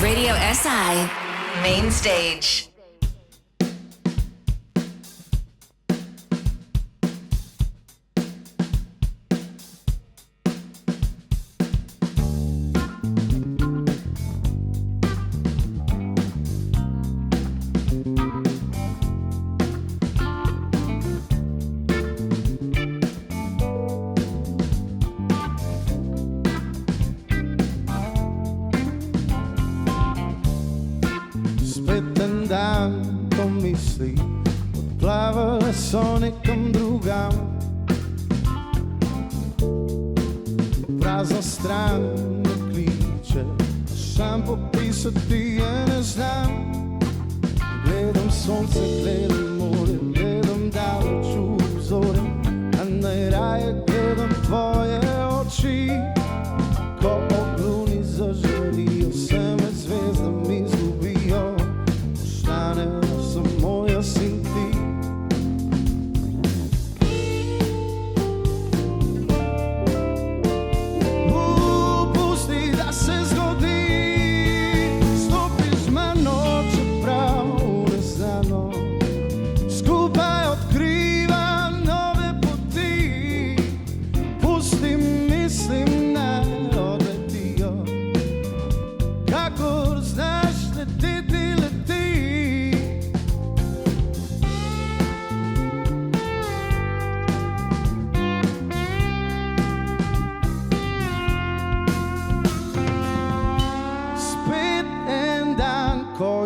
Radio SI Main Stage. So nekam drugam, prazna stran me kliče, sam popisati je ne znam. Gledam sonce, gledam more, gledam daleč v zore, a najraje gledam tvoje oči. Ko obluni zažarijo, se med zvezdami izgubijo, ostanejo samo jaz in ti.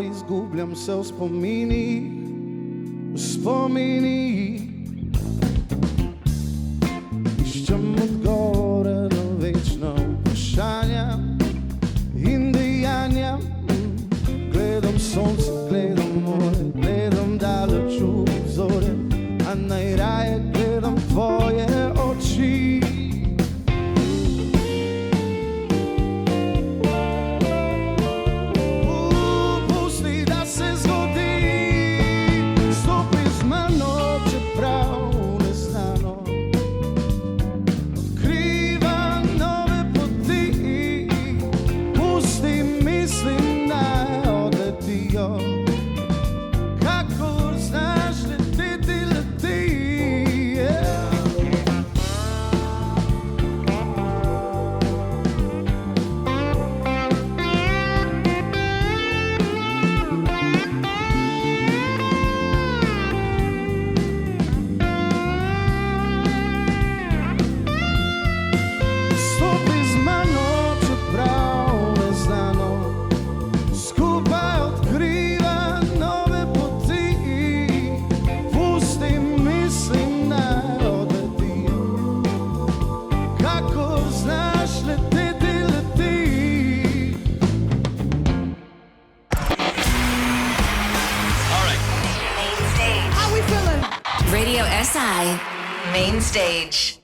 Izgubljam se v spominih, iščem odgovore na večna vprašanja in dejanja. Gledam sonce, gledam more, gledam daleč v zore, a najraje gledam tvoje oči. Radio SI Main Stage.